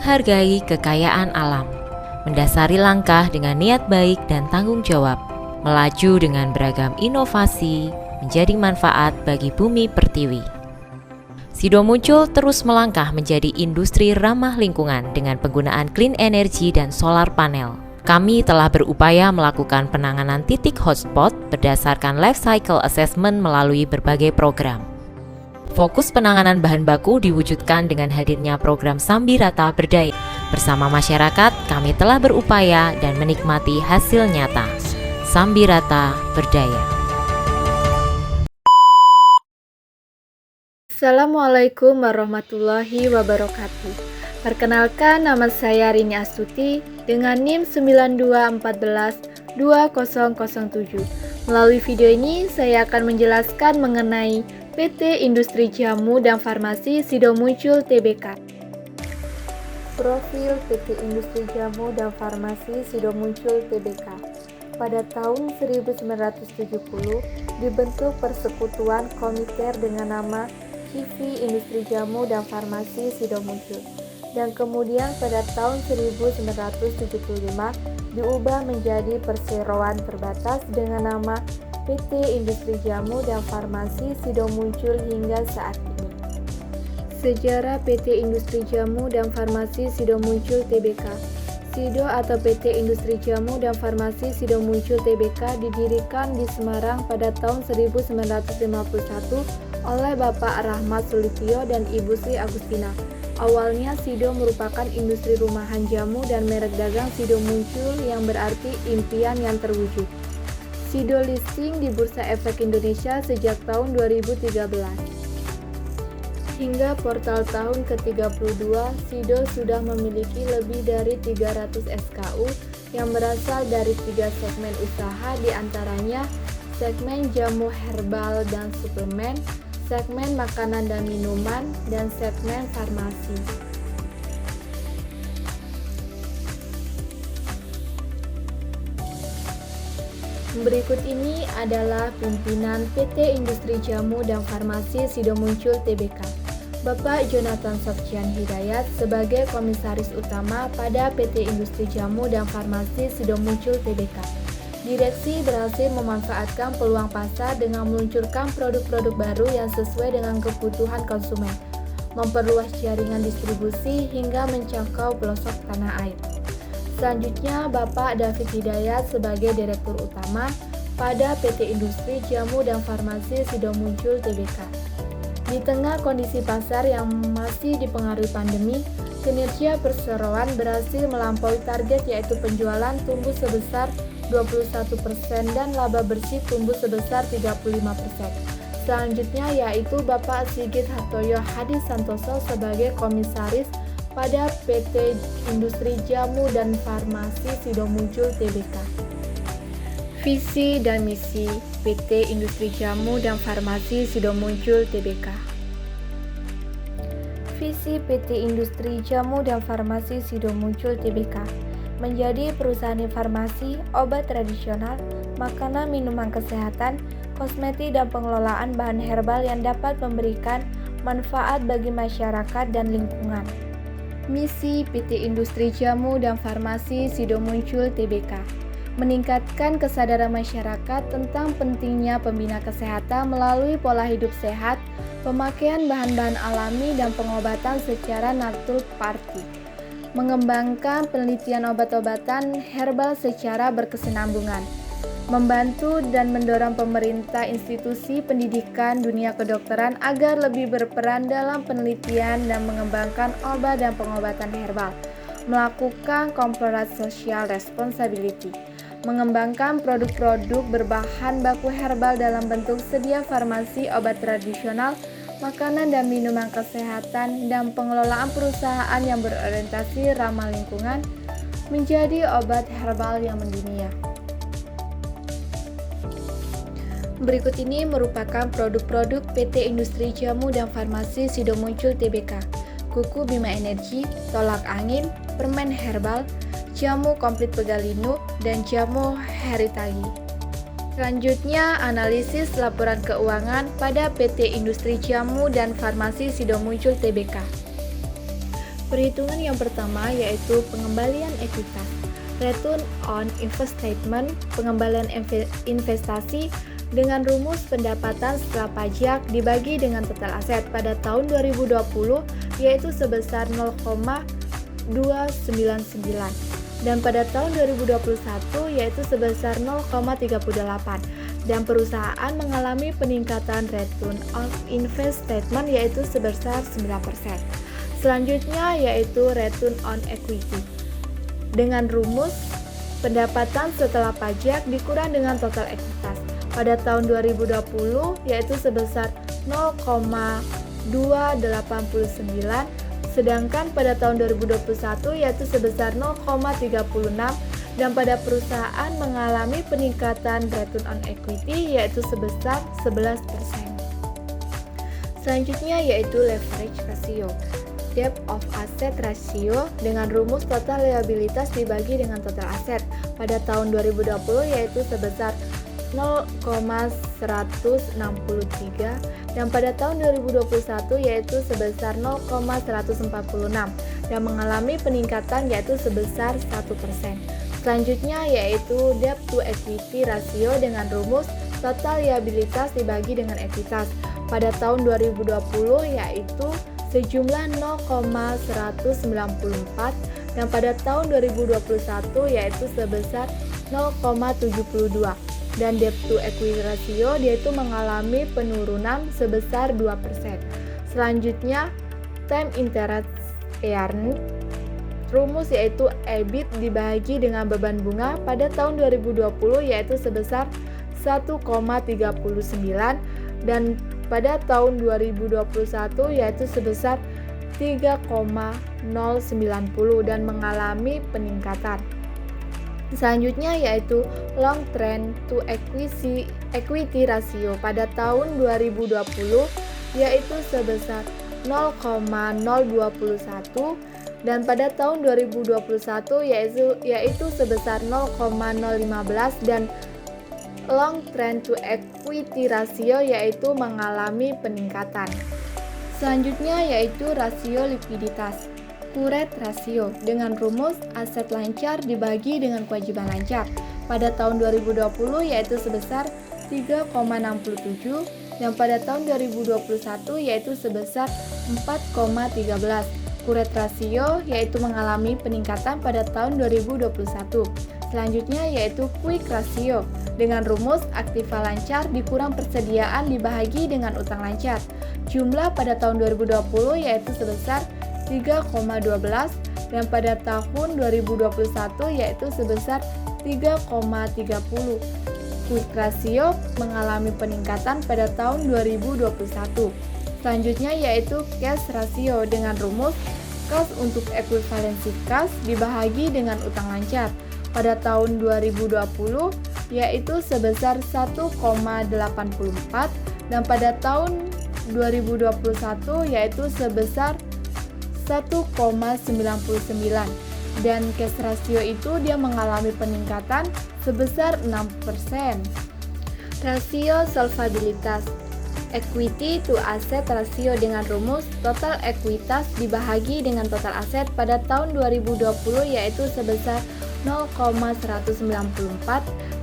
menghargai kekayaan alam, mendasari langkah dengan niat baik dan tanggung jawab, melaju dengan beragam inovasi, menjadi manfaat bagi bumi pertiwi. Sido Muncul terus melangkah menjadi industri ramah lingkungan dengan penggunaan clean energy dan solar panel. Kami telah berupaya melakukan penanganan titik hotspot berdasarkan life cycle assessment melalui berbagai program. Fokus penanganan bahan baku diwujudkan dengan hadirnya program Sambirata Berdaya. Bersama masyarakat, kami telah berupaya dan menikmati hasil nyata. Sambirata Berdaya. Assalamualaikum warahmatullahi wabarakatuh. Perkenalkan, nama saya Rini Astuti dengan NIM 92142007. Melalui video ini, saya akan menjelaskan mengenai PT Industri Jamu dan Farmasi Sido Muncul Tbk. Profil PT Industri Jamu dan Farmasi Sido Muncul Tbk. Pada tahun 1970 dibentuk persekutuan komiter dengan nama CV Industri Jamu dan Farmasi Sido Muncul, dan kemudian pada tahun 1975 diubah menjadi perseroan terbatas dengan nama PT Industri Jamu dan Farmasi Sido Muncul hingga saat ini. Sejarah PT Industri Jamu dan Farmasi Sido Muncul Tbk. Sido atau PT Industri Jamu dan Farmasi Sido Muncul Tbk didirikan di Semarang pada tahun 1951 oleh Bapak Rahmat Sulityo dan Ibu Sri Agustina. Awalnya Sido merupakan industri rumahan jamu dan merek dagang Sido Muncul yang berarti impian yang terwujud. Sido listing di Bursa Efek Indonesia sejak tahun 2013. Hingga portal tahun ke-32, Sido sudah memiliki lebih dari 300 SKU yang berasal dari 3 segmen usaha, diantaranya segmen jamu herbal dan suplemen, segmen makanan dan minuman, dan segmen farmasi. Berikut ini adalah pimpinan PT Industri Jamu dan Farmasi Sido Muncul Tbk. Bapak Jonathan Sofyan Hidayat sebagai Komisaris Utama pada PT Industri Jamu dan Farmasi Sido Muncul Tbk. Direksi berhasil memanfaatkan peluang pasar dengan meluncurkan produk-produk baru yang sesuai dengan kebutuhan konsumen, memperluas jaringan distribusi hingga menjangkau pelosok tanah air. Selanjutnya, Bapak David Hidayat sebagai Direktur Utama pada PT Industri Jamu dan Farmasi Sido Muncul Tbk. Di tengah kondisi pasar yang masih dipengaruhi pandemi, kinerja perseroan berhasil melampaui target, yaitu penjualan tumbuh sebesar 21% dan laba bersih tumbuh sebesar 35%. Selanjutnya yaitu Bapak Sigit Hartoyo Hadi Santoso sebagai Komisaris pada PT Industri Jamu dan Farmasi Sido Muncul Tbk. Visi dan misi PT Industri Jamu dan Farmasi Sido Muncul Tbk. Visi PT Industri Jamu dan Farmasi Sido Muncul Tbk menjadi perusahaan farmasi, obat tradisional, makanan minuman kesehatan, kosmetik, dan pengelolaan bahan herbal yang dapat memberikan manfaat bagi masyarakat dan lingkungan. Misi PT Industri Jamu dan Farmasi Sido Muncul Tbk: meningkatkan kesadaran masyarakat tentang pentingnya pembina kesehatan melalui pola hidup sehat, pemakaian bahan-bahan alami, dan pengobatan secara natural party. Mengembangkan penelitian obat-obatan herbal secara berkesinambungan, membantu dan mendorong pemerintah, institusi pendidikan, dunia kedokteran agar lebih berperan dalam penelitian dan mengembangkan obat dan pengobatan herbal, melakukan corporate social responsibility, mengembangkan produk-produk berbahan baku herbal dalam bentuk sedia farmasi, obat tradisional, makanan dan minuman kesehatan, dan pengelolaan perusahaan yang berorientasi ramah lingkungan menjadi obat herbal yang mendunia. Berikut ini merupakan produk-produk PT Industri Jamu dan Farmasi Sido Muncul Tbk: kuku Bima Energi, tolak angin, permen herbal, jamu komplit Pegalino, dan jamu Heritagi. Selanjutnya, analisis laporan keuangan pada PT Industri Jamu dan Farmasi Sido Muncul Tbk. Perhitungan yang pertama yaitu pengembalian ekuitas. Return on investment, pengembalian investasi dengan rumus pendapatan setelah pajak dibagi dengan total aset pada tahun 2020 yaitu sebesar 0,299 dan pada tahun 2021 yaitu sebesar 0,38 dan perusahaan mengalami peningkatan return on investment yaitu sebesar 9%. Selanjutnya yaitu return on equity. Dengan rumus pendapatan setelah pajak dikurang dengan total ekuitas. Pada tahun 2020 yaitu sebesar 0,289, sedangkan pada tahun 2021 yaitu sebesar 0,36 dan pada perusahaan mengalami peningkatan return on equity yaitu sebesar 11%. Selanjutnya yaitu leverage ratio. Debt of asset ratio dengan rumus total liabilitas dibagi dengan total aset pada tahun 2020 yaitu sebesar 0,163 dan pada tahun 2021 yaitu sebesar 0,146 dan mengalami peningkatan yaitu sebesar 1%. Selanjutnya yaitu debt to equity ratio dengan rumus total liabilitas dibagi dengan ekuitas pada tahun 2020 yaitu sejumlah 0,194 dan pada tahun 2021 yaitu sebesar 0,72 dan debt to equity ratio yaitu mengalami penurunan sebesar 2%. Selanjutnya time interest earned, rumus yaitu EBIT dibagi dengan beban bunga pada tahun 2020 yaitu sebesar 1,39 dan pada tahun 2021 yaitu sebesar 3,090 dan mengalami peningkatan. Selanjutnya yaitu long trend to equity ratio pada tahun 2020 yaitu sebesar 0,021 dan pada tahun 2021 yaitu sebesar 0,015 dan long trend to equity ratio yaitu mengalami peningkatan. Selanjutnya yaitu rasio likuiditas. Current ratio dengan rumus aset lancar dibagi dengan kewajiban lancar. Pada tahun 2020 yaitu sebesar 3,67 dan pada tahun 2021 yaitu sebesar 4,13. Current ratio yaitu mengalami peningkatan pada tahun 2021. Selanjutnya yaitu quick ratio dengan rumus aktiva lancar dikurang persediaan dibahagi dengan utang lancar. Jumlah pada tahun 2020 yaitu sebesar 3,12 dan pada tahun 2021 yaitu sebesar 3,30. Quick ratio mengalami peningkatan pada tahun 2021. Selanjutnya yaitu cash ratio dengan rumus kas untuk ekuivalensi kas dibahagi dengan utang lancar. Pada tahun 2020 yaitu sebesar 1,84 dan pada tahun 2021 yaitu sebesar 1,99 dan cash ratio itu dia mengalami peningkatan sebesar 6%. Rasio solvabilitas. Equity to asset ratio dengan rumus total ekuitas dibahagi dengan total aset pada tahun 2020 yaitu sebesar 0,194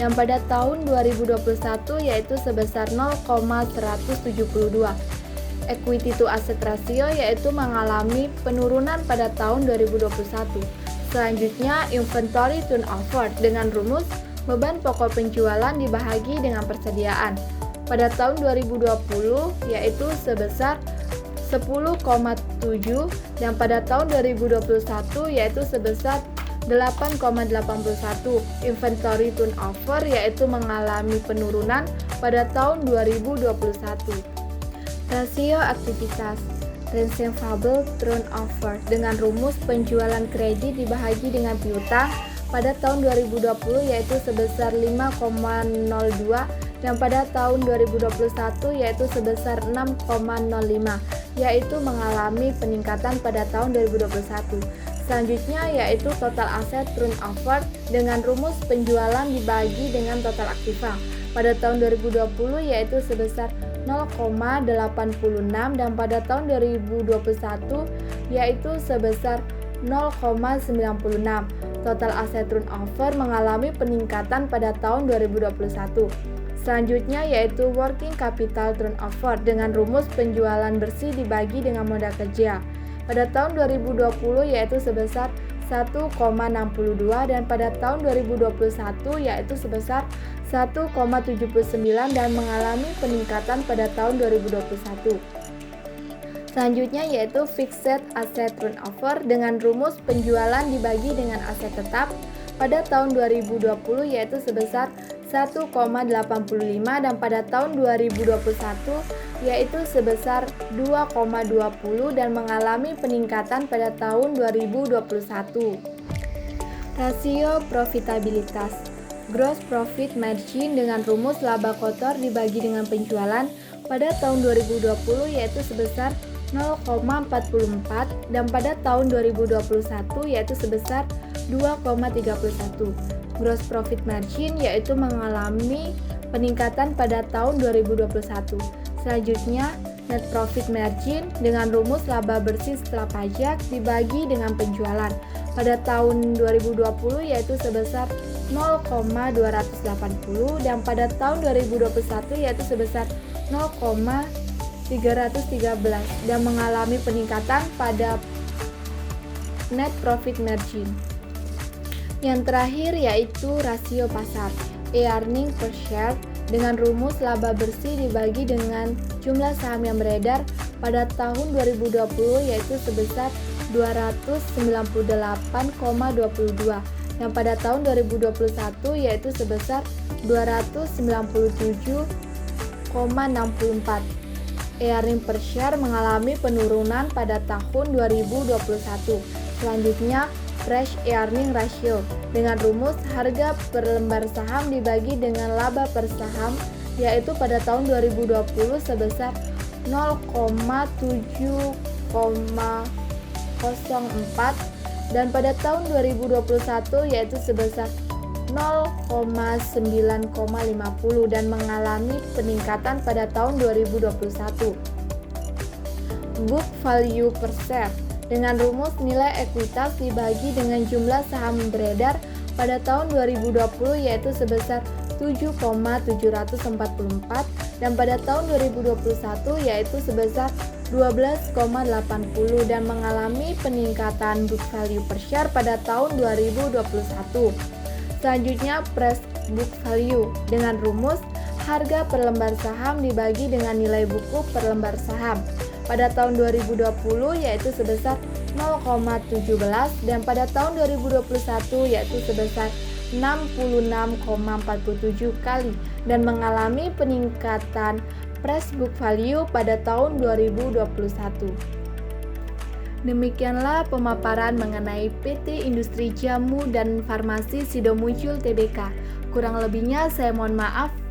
dan pada tahun 2021 yaitu sebesar 0,172. Equity to asset ratio yaitu mengalami penurunan pada tahun 2021. Selanjutnya inventory turnover dengan rumus beban pokok penjualan dibahagi dengan persediaan. Pada tahun 2020 yaitu sebesar 10,7 dan pada tahun 2021 yaitu sebesar 8,81. Inventory turnover yaitu mengalami penurunan pada tahun 2021. Rasio aktivitas receivable turnover dengan rumus penjualan kredit dibahagi dengan piutang pada tahun 2020 yaitu sebesar 5,02 dan pada tahun 2021 yaitu sebesar 6,05 yaitu mengalami peningkatan pada tahun 2021. Selanjutnya yaitu total aset turnover dengan rumus penjualan dibagi dengan total aktiva. Pada tahun 2020 yaitu sebesar 0,86 dan pada tahun 2021 yaitu sebesar 0,96. Total aset turnover mengalami peningkatan pada tahun 2021. Selanjutnya yaitu working capital turnover dengan rumus penjualan bersih dibagi dengan modal kerja. Pada tahun 2020 yaitu sebesar 1,62 dan pada tahun 2021 yaitu sebesar 1,79 dan mengalami peningkatan pada tahun 2021. Selanjutnya yaitu fixed asset turnover dengan rumus penjualan dibagi dengan aset tetap pada tahun 2020 yaitu sebesar 1,85 dan pada tahun 2021 yaitu sebesar 2,20 dan mengalami peningkatan pada tahun 2021. Rasio profitabilitas gross profit margin dengan rumus laba kotor dibagi dengan penjualan pada tahun 2020 yaitu sebesar 0,44 dan pada tahun 2021 yaitu sebesar 2,31. Gross profit margin yaitu mengalami peningkatan pada tahun 2021. Selanjutnya net profit margin dengan rumus laba bersih setelah pajak dibagi dengan penjualan pada tahun 2020 yaitu sebesar 0,280 dan pada tahun 2021 yaitu sebesar 0,313 dan mengalami peningkatan pada net profit margin. Yang terakhir yaitu rasio pasar earning per share dengan rumus laba bersih dibagi dengan jumlah saham yang beredar pada tahun 2020 yaitu sebesar 298,22 yang pada tahun 2021 yaitu sebesar 297,64. Earning per share mengalami penurunan pada tahun 2021. Selanjutnya Fresh earning ratio dengan rumus harga per lembar saham dibagi dengan laba per saham yaitu pada tahun 2020 sebesar 0,7,04 dan pada tahun 2021 yaitu sebesar 0,9,50 dan mengalami peningkatan pada tahun 2021. Book value per share dengan rumus nilai ekuitas dibagi dengan jumlah saham beredar pada tahun 2020 yaitu sebesar 7,744 dan pada tahun 2021 yaitu sebesar 12,80 dan mengalami peningkatan book value per share pada tahun 2021. Selanjutnya price book value dengan rumus harga per lembar saham dibagi dengan nilai buku per lembar saham pada tahun 2020 yaitu sebesar 0,17 dan pada tahun 2021 yaitu sebesar 66,47 kali dan mengalami peningkatan price book value pada tahun 2021. Demikianlah pemaparan mengenai PT Industri Jamu dan Farmasi Sido Muncul Tbk. Kurang lebihnya saya mohon maaf.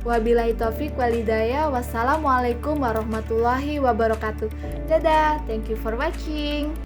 Wabillahi taufik walhidayah. Wassalamualaikum warahmatullahi wabarakatuh. Dadah, thank you for watching.